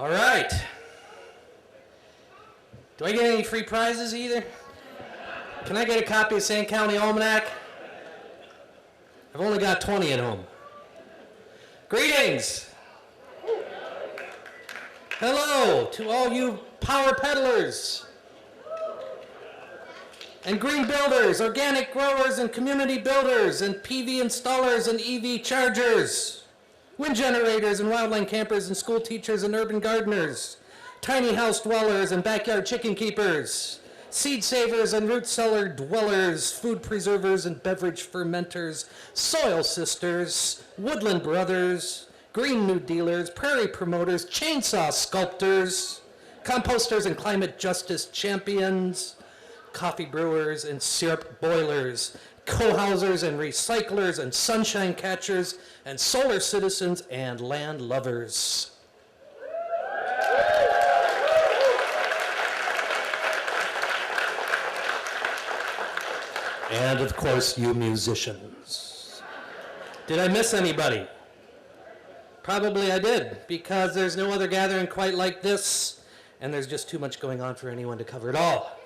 All right. Do I get any free prizes either? Can I get a copy of St. County Almanac? I've only got 20 at home. Greetings. Hello to all you power peddlers and green builders, organic growers and community builders and PV installers and EV chargers, wind generators and wildland campers and school teachers and urban gardeners, tiny house dwellers and backyard chicken keepers, seed savers and root cellar dwellers, food preservers and beverage fermenters, soil sisters, woodland brothers, green new dealers, prairie promoters, chainsaw sculptors, composters and climate justice champions, coffee brewers and syrup boilers, co-housers and recyclers and sunshine catchers and solar citizens and land lovers. And of course, you musicians. Did I miss anybody? Probably I did, because there's no other gathering quite like this, and there's just too much going on for anyone to cover it all.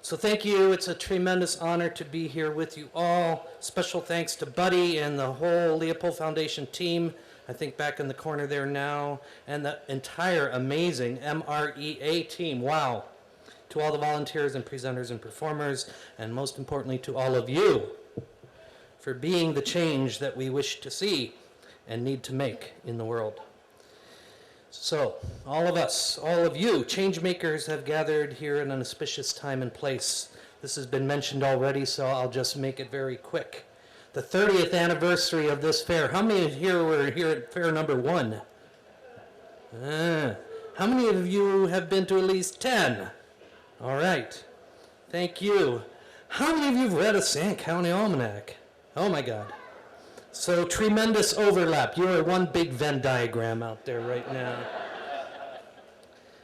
So thank you. It's a tremendous honor to be here with you all. Special thanks to Buddy and the whole Leopold Foundation team, I think back in the corner there now, and the entire amazing MREA team. Wow. To all the volunteers and presenters and performers, and most importantly to all of you for being the change that we wish to see and need to make in the world. So, all of us, all of you, change makers, have gathered here in an auspicious time and place. This has been mentioned already, so I'll just make it very quick. The 30th anniversary of this fair. How many of you were here at fair number 1? How many of you have been to at least 10? All right. Thank you. How many of you have read a St. County Almanac? Oh my God. So tremendous overlap. You are one big Venn diagram out there right now.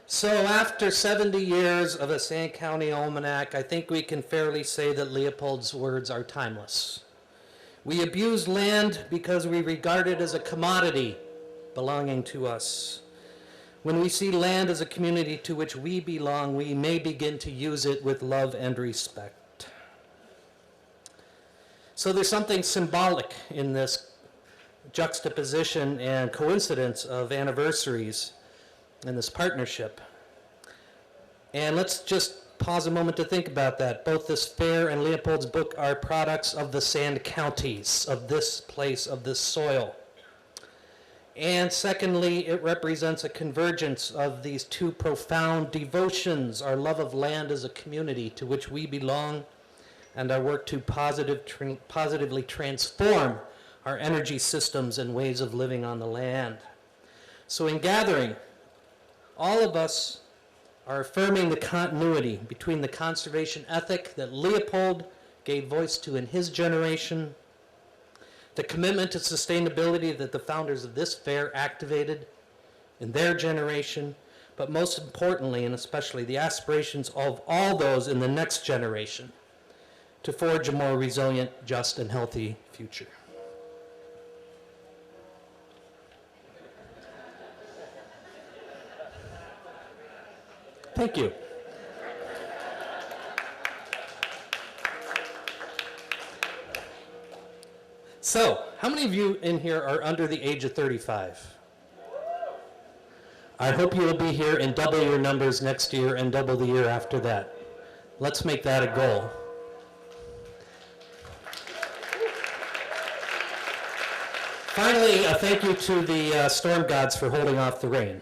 So after 70 years of a St. County Almanac, I think we can fairly say that Leopold's words are timeless. We abuse land because we regard it as a commodity belonging to us. When we see land as a community to which we belong, we may begin to use it with love and respect. So there's something symbolic in this juxtaposition and coincidence of anniversaries in this partnership. And let's just pause a moment to think about that. Both this fair and Leopold's book are products of the sand counties, of this place, of this soil. And secondly, it represents a convergence of these two profound devotions, our love of land as a community to which we belong, and our work to positively transform our energy systems and ways of living on the land. So in gathering, all of us are affirming the continuity between the conservation ethic that Leopold gave voice to in his generation, the commitment to sustainability that the founders of this fair activated in their generation, but most importantly and especially the aspirations of all those in the next generation to forge a more resilient, just, and healthy future. Thank you. So, how many of you in here are under the age of 35? I hope you will be here and double your numbers next year and double the year after that. Let's make that a goal. Finally, a thank you to the storm gods for holding off the rain.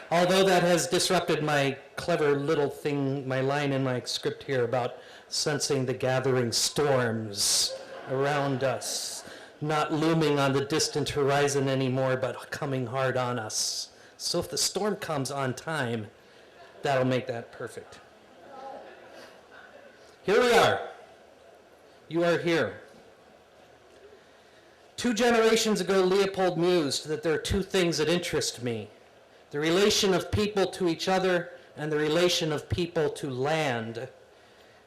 Although that has disrupted my clever little thing, my line in my script here about sensing the gathering storms around us, not looming on the distant horizon anymore, but coming hard on us. So if the storm comes on time, that'll make that perfect. Here we are. You are here. 2 generations ago, Leopold mused that there are 2 things that interest me: the relation of people to each other and the relation of people to land.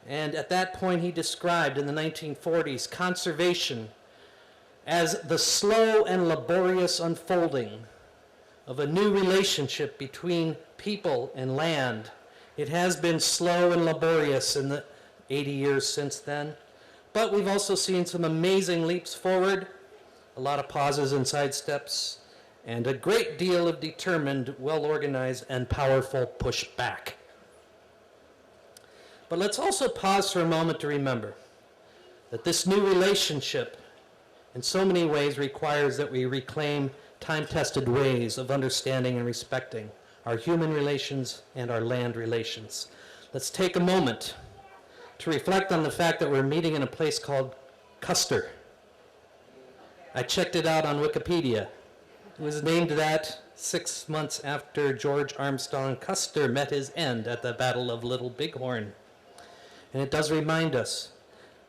And at that point, he described in the 1940s conservation as the slow and laborious unfolding of a new relationship between people and land. It has been slow and laborious in the 80 years since then, but we've also seen some amazing leaps forward, a lot of pauses and sidesteps, and a great deal of determined, well-organized, and powerful pushback. But let's also pause for a moment to remember that this new relationship in so many ways requires that we reclaim time-tested ways of understanding and respecting our human relations and our land relations. Let's take a moment to reflect on the fact that we're meeting in a place called Custer. I checked it out on Wikipedia. It was named that 6 months after George Armstrong Custer met his end at the Battle of Little Bighorn. And it does remind us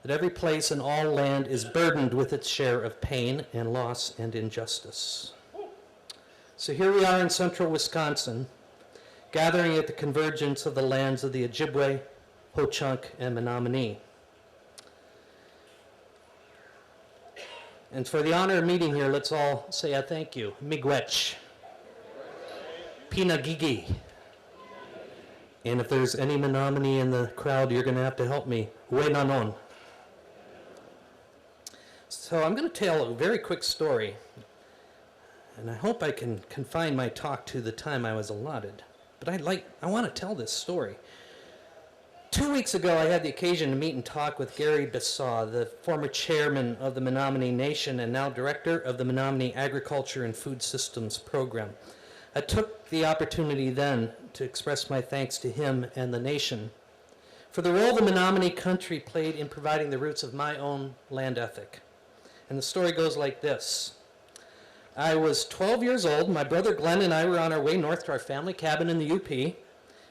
that every place and all land is burdened with its share of pain and loss and injustice. So here we are in central Wisconsin, gathering at the convergence of the lands of the Ojibwe, Ho-Chunk, and Menominee. And for the honor of meeting here, let's all say a thank you. Miigwech. Pinagigi. And if there's any Menominee in the crowd, you're going to have to help me. Wenanon. So I'm going to tell a very quick story, and I hope I can confine my talk to the time I was allotted. But I want to tell this story. 2 weeks ago, I had the occasion to meet and talk with Gary Bissaw, the former chairman of the Menominee Nation and now director of the Menominee Agriculture and Food Systems Program. I took the opportunity then to express my thanks to him and the nation for the role the Menominee country played in providing the roots of my own land ethic. And the story goes like this. I was 12 years old. My brother Glenn and I were on our way north to our family cabin in the UP,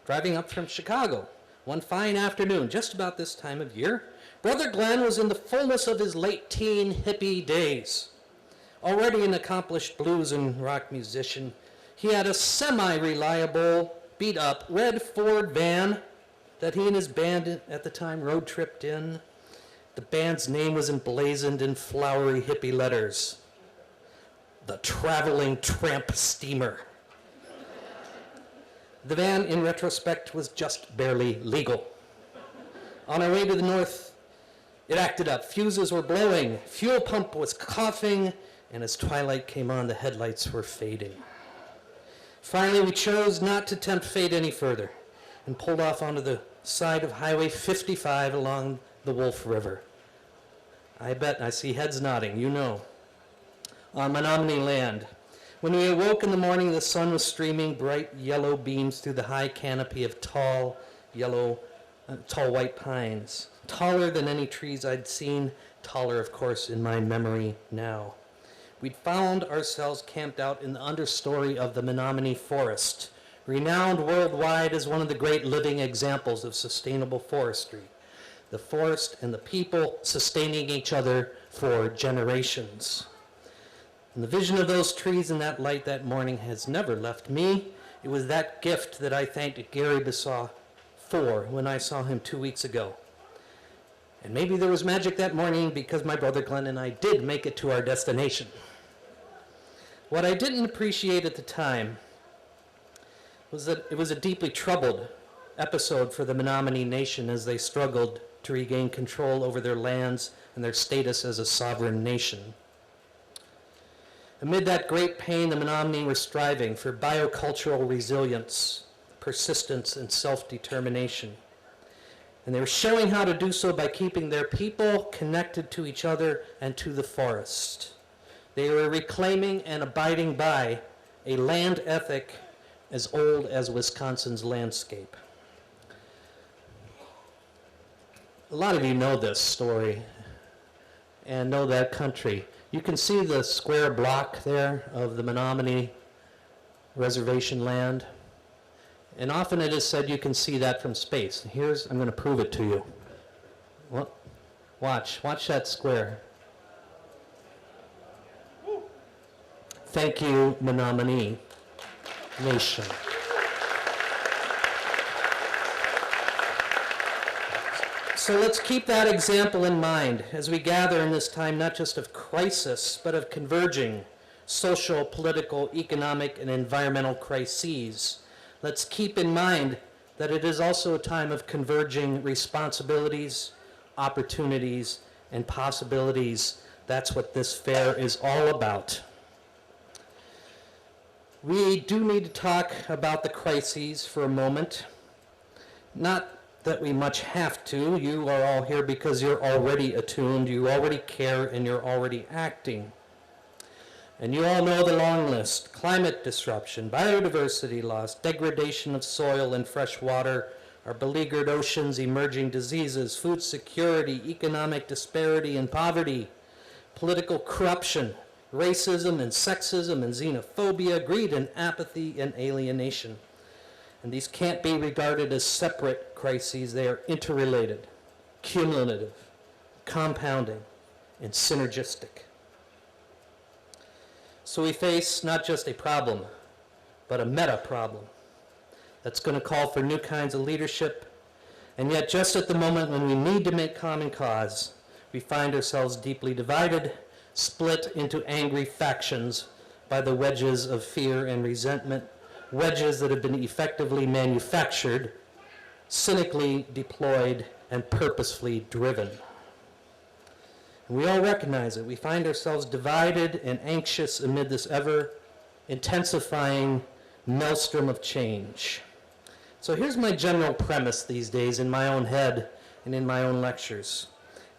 driving up from Chicago. One fine afternoon, just about this time of year, Brother Glenn was in the fullness of his late teen hippie days. Already an accomplished blues and rock musician, he had a semi-reliable, beat-up red Ford van that he and his band at the time road tripped in. The band's name was emblazoned in flowery hippie letters. The Traveling Tramp Steamer. The van, in retrospect, was just barely legal. On our way to the north, it acted up. Fuses were blowing, fuel pump was coughing, and as twilight came on, the headlights were fading. Finally, we chose not to tempt fate any further and pulled off onto the side of Highway 55 along the Wolf River. I bet I see heads nodding, you know. On Menominee land. When we awoke in the morning, the sun was streaming bright yellow beams through the high canopy of tall white pines. Taller than any trees I'd seen, taller, of course, in my memory now. We'd found ourselves camped out in the understory of the Menominee Forest, renowned worldwide as one of the great living examples of sustainable forestry. The forest and the people sustaining each other for generations. And the vision of those trees and that light that morning has never left me. It was that gift that I thanked Gary Bissaw for when I saw him 2 weeks ago. And maybe there was magic that morning because my brother Glenn and I did make it to our destination. What I didn't appreciate at the time was that it was a deeply troubled episode for the Menominee Nation as they struggled to regain control over their lands and their status as a sovereign nation. Amid that great pain, the Menominee were striving for biocultural resilience, persistence, and self-determination. And they were showing how to do so by keeping their people connected to each other and to the forest. They were reclaiming and abiding by a land ethic as old as Wisconsin's landscape. A lot of you know this story and know that country. You can see the square block there of the Menominee reservation land. And often it is said you can see that from space. I'm going to prove it to you. Well, watch that square. Thank you, Menominee Nation. So let's keep that example in mind as we gather in this time not just of crisis, but of converging, social, political, economic, and environmental crises. Let's keep in mind that it is also a time of converging responsibilities, opportunities, and possibilities. That's what this fair is all about. We do need to talk about the crises for a moment. Not that we much have to. You are all here because you're already attuned, you already care, and you're already acting. And you all know the long list: climate disruption, biodiversity loss, degradation of soil and fresh water, our beleaguered oceans, emerging diseases, food security, economic disparity and poverty, political corruption, racism and sexism and xenophobia, greed and apathy and alienation. And these can't be regarded as separate crises. They are interrelated, cumulative, compounding, and synergistic. So we face not just a problem, but a meta-problem that's going to call for new kinds of leadership. And yet, just at the moment when we need to make common cause, we find ourselves deeply divided, split into angry factions by the wedges of fear and resentment, wedges that have been effectively manufactured, cynically deployed, and purposefully driven. And we all recognize it. We find ourselves divided and anxious amid this ever-intensifying maelstrom of change. So here's my general premise these days in my own head and in my own lectures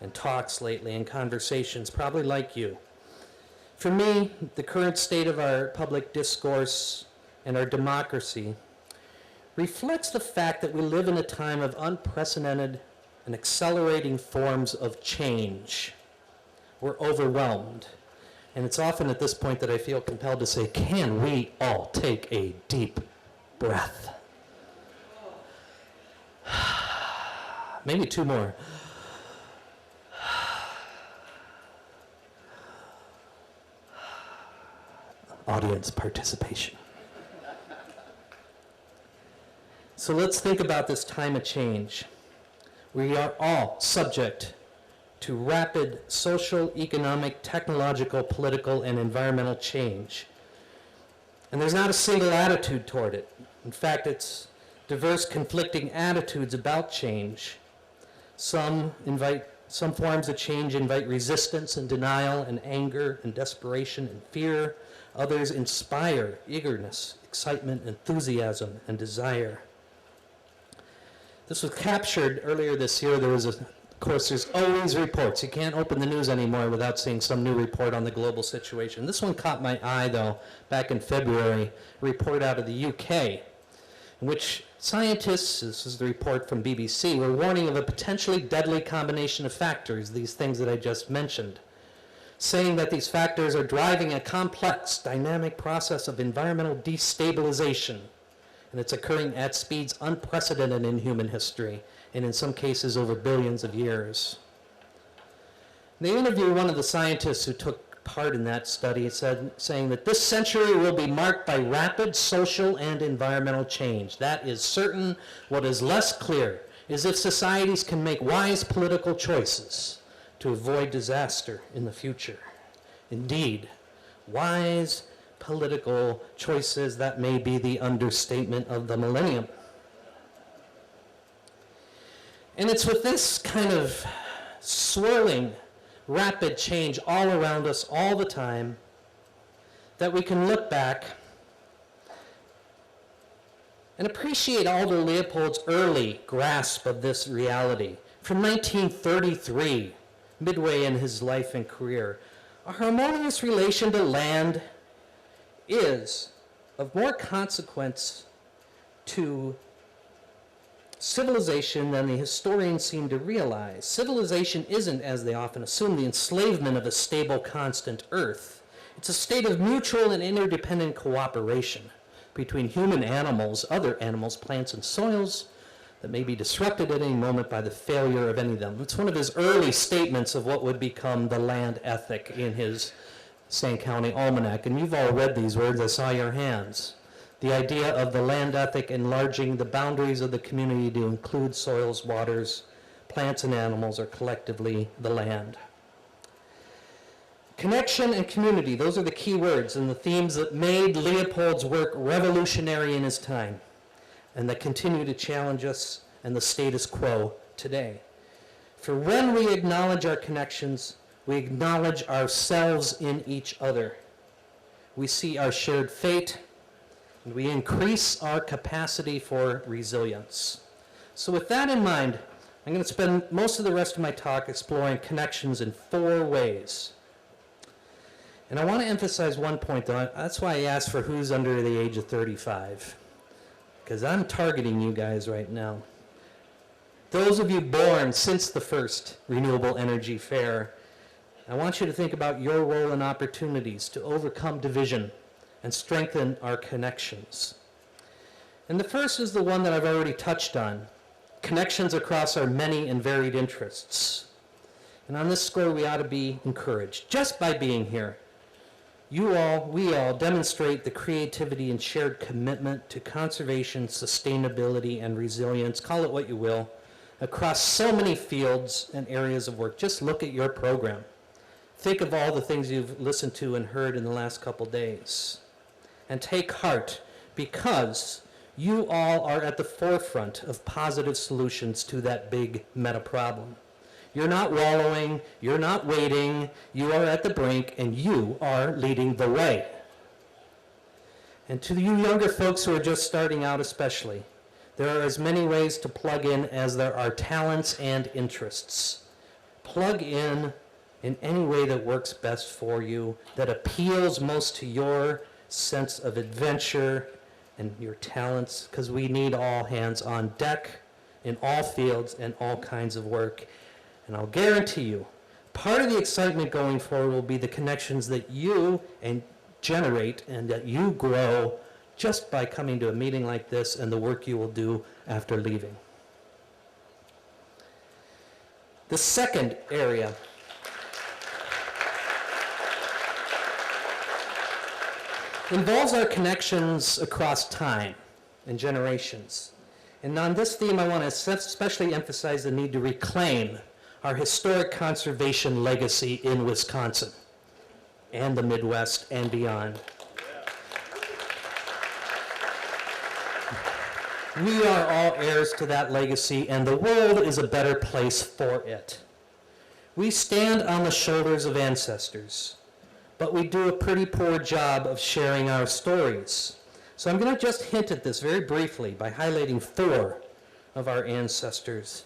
and talks lately and conversations, probably like you. For me, the current state of our public discourse and our democracy reflects the fact that we live in a time of unprecedented and accelerating forms of change. We're overwhelmed. And it's often at this point that I feel compelled to say, can we all take a deep breath? Maybe two more. Audience participation. So let's think about this time of change. We are all subject to rapid social, economic, technological, political, and environmental change. And there's not a single attitude toward it. In fact, it's diverse, conflicting attitudes about change. Some forms of change invite resistance and denial and anger and desperation and fear. Others inspire eagerness, excitement, enthusiasm, and desire. This was captured earlier this year. Of course, there's always reports. You can't open the news anymore without seeing some new report on the global situation. This one caught my eye, though, back in February, a report out of the UK, in which scientists, this is the report from BBC, were warning of a potentially deadly combination of factors, these things that I just mentioned, saying that these factors are driving a complex, dynamic process of environmental destabilization, and it's occurring at speeds unprecedented in human history, and in some cases over billions of years. They interviewed one of the scientists who took part in that study, saying that this century will be marked by rapid social and environmental change. That is certain. What is less clear is if societies can make wise political choices to avoid disaster in the future. Indeed, wise political choices, that may be the understatement of the millennium. And it's with this kind of swirling, rapid change all around us all the time that we can look back and appreciate Aldo Leopold's early grasp of this reality. From 1933, midway in his life and career, a harmonious relation to land is of more consequence to civilization than the historians seem to realize. Civilization isn't, as they often assume, the enslavement of a stable, constant earth. It's a state of mutual and interdependent cooperation between human animals, other animals, plants, and soils that may be disrupted at any moment by the failure of any of them. It's one of his early statements of what would become the land ethic in his St. County Almanac. And you've all read these words. I saw your hands. The idea of the land ethic enlarging the boundaries of the community to include soils, waters, plants, and animals, or collectively the land. Connection and community, those are the key words and the themes that made Leopold's work revolutionary in his time and that continue to challenge us and the status quo today. For when we acknowledge our connections, we acknowledge ourselves in each other. We see our shared fate, and we increase our capacity for resilience. So with that in mind, I'm going to spend most of the rest of my talk exploring connections in 4 ways. And I want to emphasize one point, though. That's why I asked for who's under the age of 35, because I'm targeting you guys right now. Those of you born since the first Renewable Energy Fair, I want you to think about your role and opportunities to overcome division and strengthen our connections. And the first is the one that I've already touched on, connections across our many and varied interests. And on this score, we ought to be encouraged. Just by being here, we all demonstrate the creativity and shared commitment to conservation, sustainability, and resilience, call it what you will, across so many fields and areas of work. Just look at your program. Think of all the things you've listened to and heard in the last couple days. And take heart, because you all are at the forefront of positive solutions to that big meta problem. You're not wallowing, you're not waiting, you are at the brink, and you are leading the way. And to you younger folks who are just starting out especially, there are as many ways to plug in as there are talents and interests. Plug in any way that works best for you, that appeals most to your sense of adventure and your talents, because we need all hands on deck in all fields and all kinds of work. And I'll guarantee you, part of the excitement going forward will be the connections that you generate and that you grow just by coming to a meeting like this and the work you will do after leaving. The second area involves our connections across time and generations. And on this theme, I want to especially emphasize the need to reclaim our historic conservation legacy in Wisconsin and the Midwest and beyond. We are all heirs to that legacy, and the world is a better place for it. We stand on the shoulders of ancestors, but we do a pretty poor job of sharing our stories. So I'm going to just hint at this very briefly by highlighting 4 of our ancestors.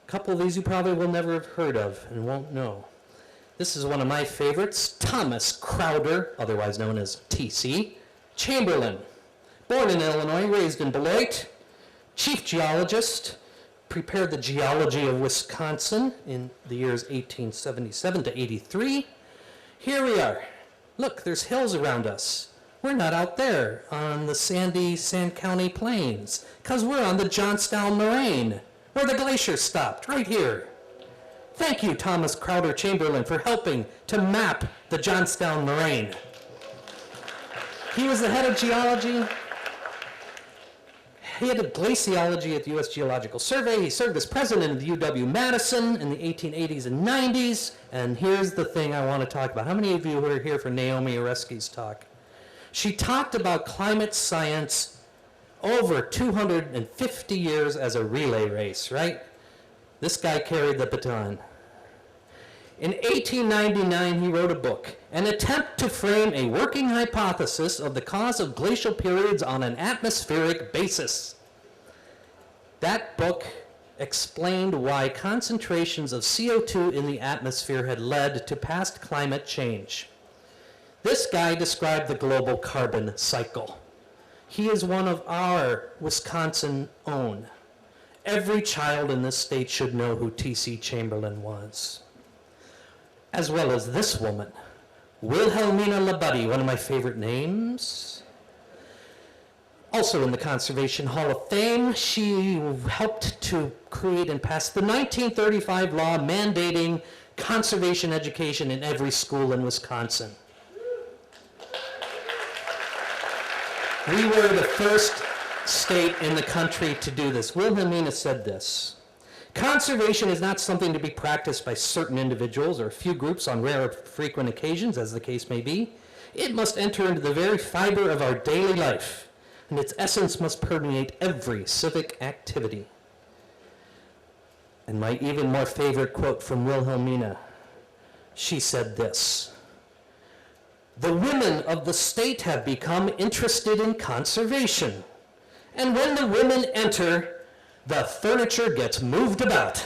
A couple of these you probably will never have heard of and won't know. This is one of my favorites, Thomas Crowder, otherwise known as T.C. Chamberlain. Born in Illinois, raised in Beloit, chief geologist, prepared the geology of Wisconsin in the years 1877 to 83. Here we are. Look, there's hills around us. We're not out there on the sandy Sand County plains, because we're on the Johnstown Moraine, where the glacier stopped, right here. Thank you, Thomas Crowder Chamberlain, for helping to map the Johnstown Moraine. He was the head of geology. He had a glaciology at the U.S. Geological Survey. He served as president of the UW-Madison in the 1880s and 90s. And here's the thing I want to talk about. How many of you were here for Naomi Oreskes' talk? She talked about climate science over 250 years as a relay race, right? This guy carried the baton. In 1899, he wrote a book, An Attempt to Frame a Working Hypothesis of the Cause of Glacial Periods on an Atmospheric Basis. That book explained why concentrations of CO2 in the atmosphere had led to past climate change. This guy described the global carbon cycle. He is one of our Wisconsin own. Every child in this state should know who T.C. Chamberlain was. As well as this woman, Wilhelmina Labuddy, one of my favorite names. Also in the Conservation Hall of Fame, she helped to create and pass the 1935 law mandating conservation education in every school in Wisconsin. We were the first state in the country to do this. Wilhelmina said this, Conservation is not something to be practiced by certain individuals or a few groups on rare or frequent occasions, as the case may be. It must enter into the very fiber of our daily life, and its essence must permeate every civic activity. And my even more favorite quote from Wilhelmina, she said this: "The women of the state have become interested in conservation, and when the women enter, the furniture gets moved about."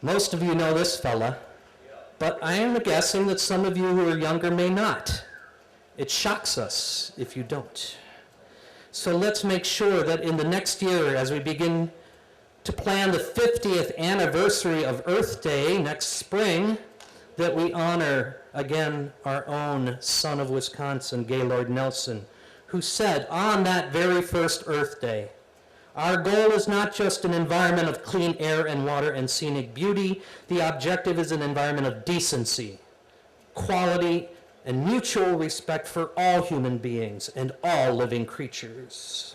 Most of you know this fella, but I am guessing that some of you who are younger may not. It shocks us if you don't. So let's make sure that in the next year, as we begin to plan the 50th anniversary of Earth Day next spring, that we honor again our own son of Wisconsin, Gaylord Nelson, who said on that very first Earth Day, "Our goal is not just an environment of clean air and water and scenic beauty. The objective is an environment of decency, quality, and mutual respect for all human beings and all living creatures."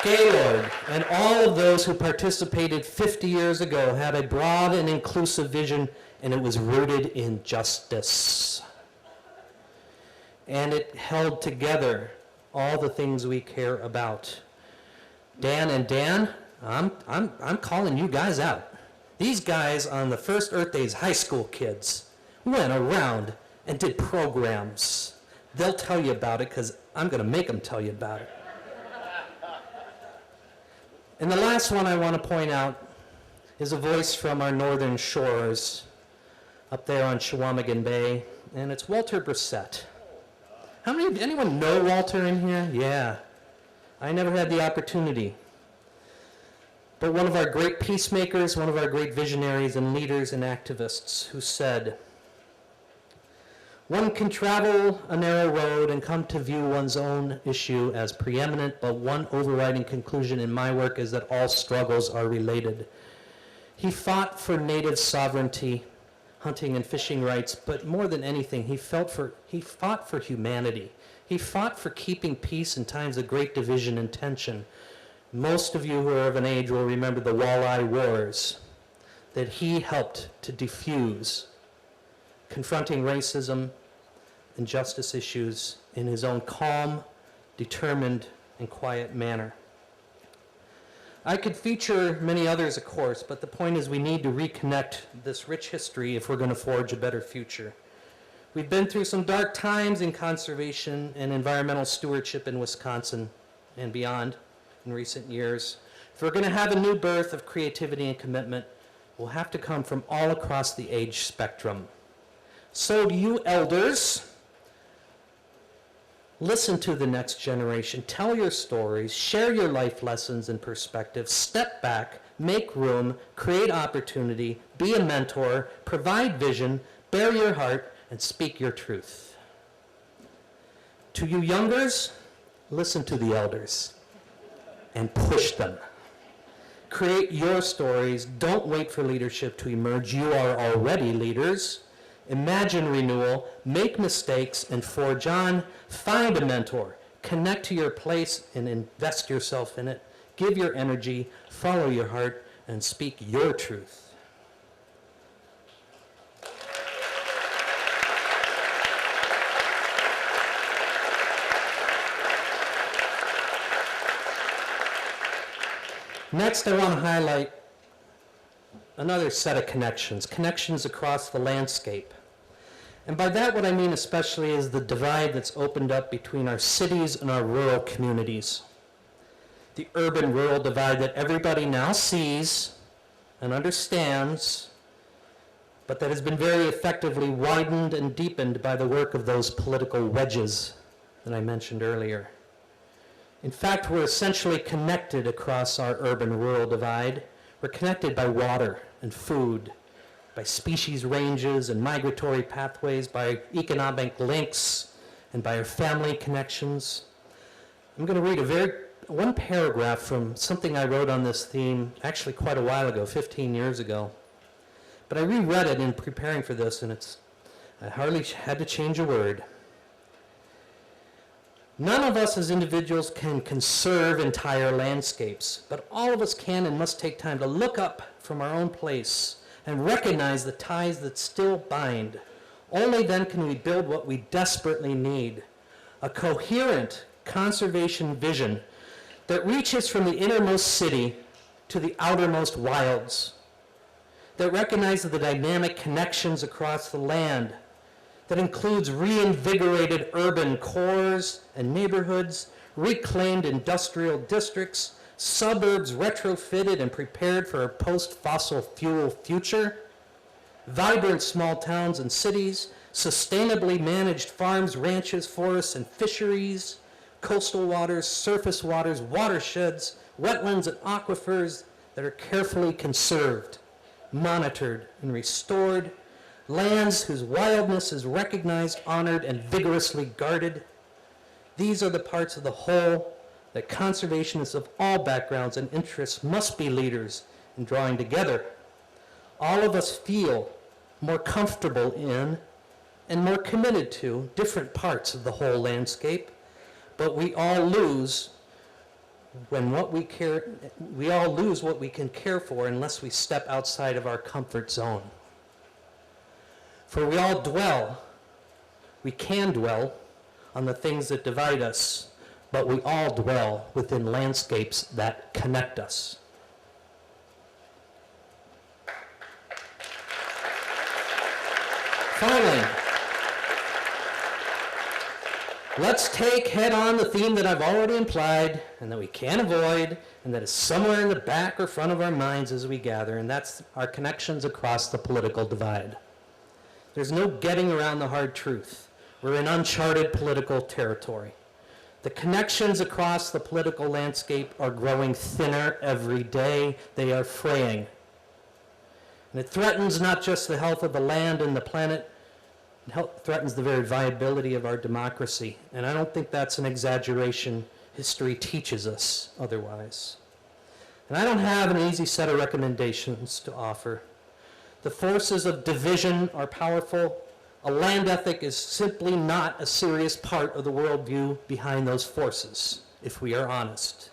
Gaylord and all of those who participated 50 years ago had a broad and inclusive vision, and it was rooted in justice. And it held together all the things we care about. Dan, I'm calling you guys out. These guys on the first Earth Days, high school kids, went around and did programs. They'll tell you about it because I'm going to make them tell you about it. And the last one I want to point out is a voice from our northern shores up there on Chequamegon Bay, and it's Walter Brissett. Anyone know Walter in here? Yeah. I never had the opportunity. But one of our great peacemakers, one of our great visionaries and leaders and activists who said, "One can travel a narrow road and come to view one's own issue as preeminent, but one overriding conclusion in my work is that all struggles are related." He fought for native sovereignty, hunting and fishing rights, but more than anything, he fought for humanity. He fought for keeping peace in times of great division and tension. Most of you who are of an age will remember the Walleye Wars that he helped to diffuse, confronting racism and justice issues in his own calm, determined, and quiet manner. I could feature many others, of course, but the point is we need to reconnect this rich history if we're going to forge a better future. We've been through some dark times in conservation and environmental stewardship in Wisconsin and beyond in recent years. If we're going to have a new birth of creativity and commitment, we'll have to come from all across the age spectrum. So do you elders, listen to the next generation, tell your stories, share your life lessons and perspectives, step back, make room, create opportunity, be a mentor, provide vision, bare your heart, and speak your truth. To you youngers, listen to the elders and push them. Create your stories. Don't wait for leadership to emerge. You are already leaders. Imagine renewal, make mistakes, and forge on. Find a mentor. Connect to your place and invest yourself in it. Give your energy, follow your heart, and speak your truth. Next, I want to highlight another set of connections across the landscape. And by that, what I mean especially is the divide that's opened up between our cities and our rural communities. The urban-rural divide that everybody now sees and understands, but that has been very effectively widened and deepened by the work of those political wedges that I mentioned earlier. In fact, we're essentially connected across our urban-rural divide. We're connected by water and food, by species ranges and migratory pathways, by economic links, and by our family connections. I'm going to read a very one paragraph from something I wrote on this theme actually quite a while ago, 15 years ago. But I reread it in preparing for this, and I hardly had to change a word. None of us as individuals can conserve entire landscapes, but all of us can and must take time to look up from our own place and recognize the ties that still bind. Only then can we build what we desperately need, a coherent conservation vision that reaches from the innermost city to the outermost wilds, that recognizes the dynamic connections across the land, that includes reinvigorated urban cores and neighborhoods, reclaimed industrial districts, suburbs retrofitted and prepared for a post-fossil fuel future, vibrant small towns and cities, sustainably managed farms, ranches, forests, and fisheries, coastal waters, surface waters, watersheds, wetlands, and aquifers that are carefully conserved, monitored, and restored, lands whose wildness is recognized, honored, and vigorously guarded. These are the parts of the whole that conservationists of all backgrounds and interests must be leaders in drawing together. All of us feel more comfortable in and more committed to different parts of the whole landscape, but we all lose what we can care for unless we step outside of our comfort zone. For we can dwell on the things that divide us, but we all dwell within landscapes that connect us. Finally, let's take head on the theme that I've already implied and that we can't avoid and that is somewhere in the back or front of our minds as we gather, and that's our connections across the political divide. There's no getting around the hard truth. We're in uncharted political territory. The connections across the political landscape are growing thinner every day. They are fraying. And it threatens not just the health of the land and the planet, it threatens the very viability of our democracy. And I don't think that's an exaggeration. History teaches us otherwise. And I don't have an easy set of recommendations to offer. The forces of division are powerful. A land ethic is simply not a serious part of the worldview behind those forces, if we are honest.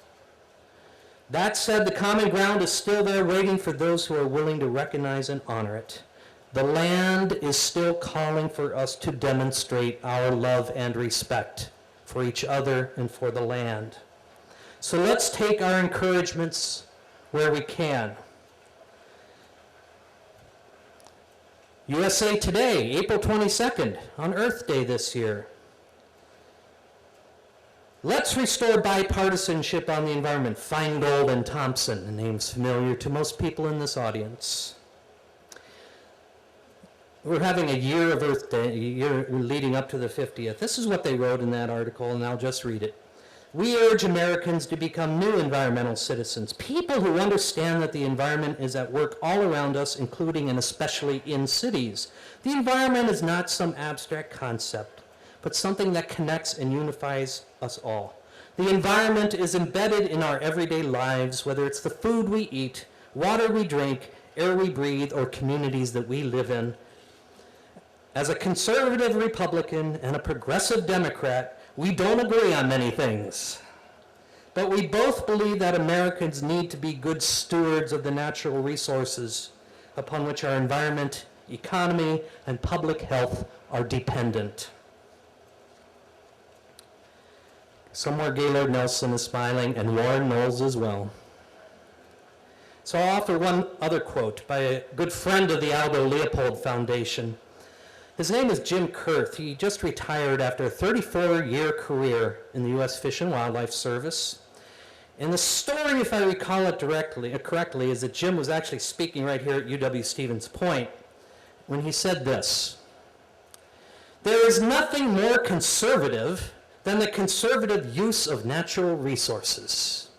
That said, the common ground is still there waiting for those who are willing to recognize and honor it. The land is still calling for us to demonstrate our love and respect for each other and for the land. So let's take our encouragements where we can. USA Today, April 22nd, on Earth Day this year. Let's restore bipartisanship on the environment. Feingold and Thompson, a name's familiar to most people in this audience. We're having a year of Earth Day, a year leading up to the 50th. This is what they wrote in that article, and I'll just read it. We urge Americans to become new environmental citizens, people who understand that the environment is at work all around us, including and especially in cities. The environment is not some abstract concept, but something that connects and unifies us all. The environment is embedded in our everyday lives, whether it's the food we eat, water we drink, air we breathe, or communities that we live in. As a conservative Republican and a progressive Democrat, we don't agree on many things, but we both believe that Americans need to be good stewards of the natural resources upon which our environment, economy, and public health are dependent. Somewhere Gaylord Nelson is smiling, and Warren Knowles as well. So I'll offer one other quote by a good friend of the Aldo Leopold Foundation. His name is Jim Curt. He just retired after a 34-year career in the U.S. Fish and Wildlife Service. And the story, if I recall it correctly, is that Jim was actually speaking right here at UW-Stevens Point when he said this: "There is nothing more conservative than the conservative use of natural resources.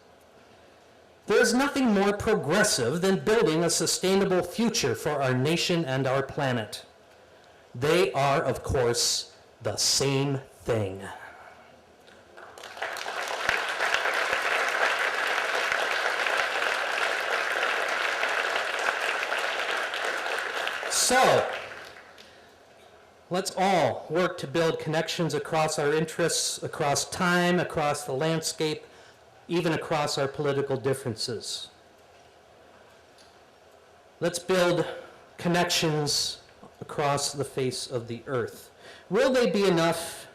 There is nothing more progressive than building a sustainable future for our nation and our planet. They are, of course, the same thing." So, let's all work to build connections across our interests, across time, across the landscape, even across our political differences. Let's build connections across the face of the earth. Will they be enough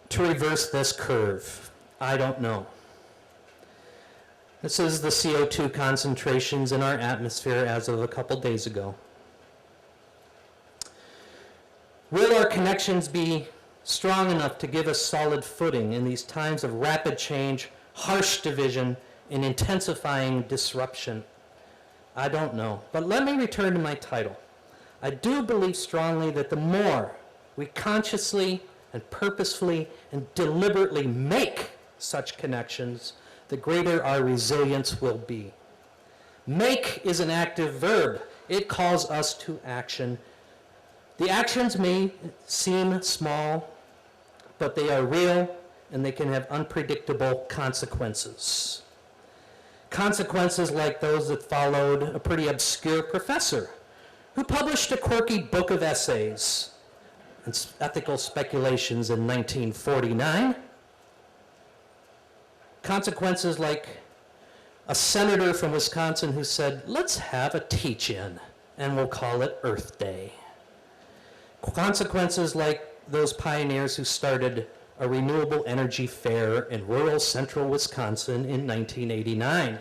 to reverse this curve? I don't know. This is the CO2 concentrations in our atmosphere as of a couple days ago. Will our connections be strong enough to give us solid footing in these times of rapid change, harsh division, and intensifying disruption? I don't know. But let me return to my title. I do believe strongly that the more we consciously and purposefully and deliberately make such connections, the greater our resilience will be. Make is an active verb. It calls us to action. The actions may seem small, but they are real and they can have unpredictable consequences. Consequences like those that followed a pretty obscure professor who published a quirky book of essays and ethical speculations in 1949. Consequences like a senator from Wisconsin who said, let's have a teach-in and we'll call it Earth Day. Consequences like those pioneers who started a renewable energy fair in rural central Wisconsin in 1989.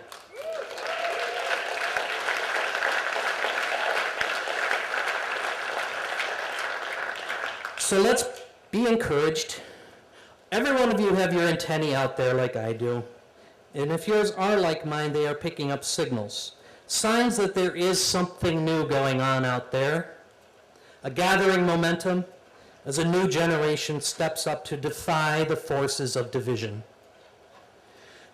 So let's be encouraged. Every one of you have your antennae out there like I do. And if yours are like mine, they are picking up signals. Signs that there is something new going on out there. A gathering momentum as a new generation steps up to defy the forces of division.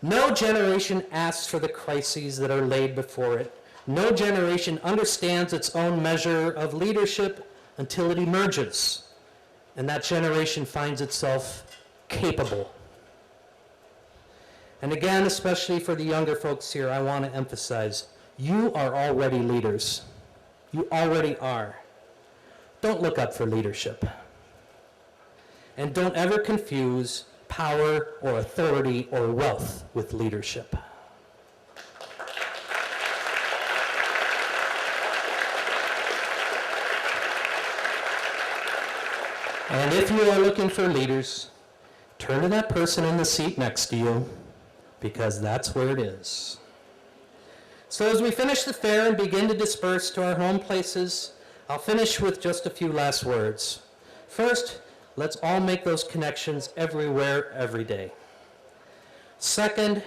No generation asks for the crises that are laid before it. No generation understands its own measure of leadership until it emerges. And that generation finds itself capable. And again, especially for the younger folks here, I want to emphasize, you are already leaders. You already are. Don't look up for leadership. And don't ever confuse power or authority or wealth with leadership. And if you are looking for leaders, turn to that person in the seat next to you, because that's where it is. So as we finish the fair and begin to disperse to our home places, I'll finish with just a few last words. First, let's all make those connections everywhere, every day. Second,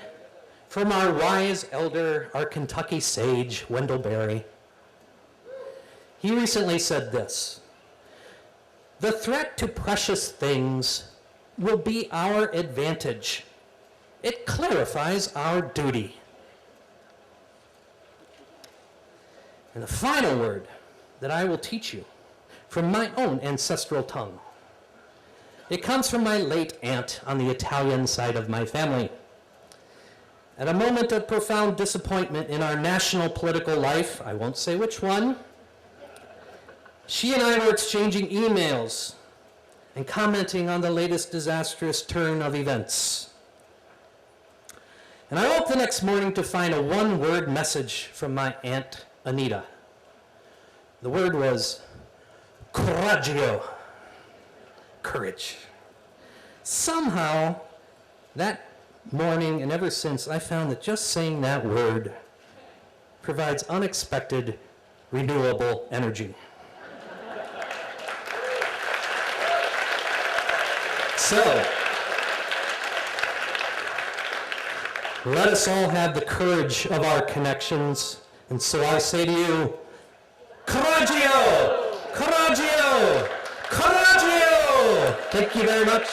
from our wise elder, our Kentucky sage, Wendell Berry, he recently said this: the threat to precious things will be our advantage. It clarifies our duty. And the final word that I will teach you from my own ancestral tongue. It comes from my late aunt on the Italian side of my family. At a moment of profound disappointment in our national political life, I won't say which one, she and I were exchanging emails and commenting on the latest disastrous turn of events. And I woke the next morning to find a one-word message from my Aunt Anita. The word was coraggio, courage. Somehow, that morning and ever since, I found that just saying that word provides unexpected, renewable energy. So, let us all have the courage of our connections. And so I say to you, coraggio! Coraggio! Coraggio! Thank you very much.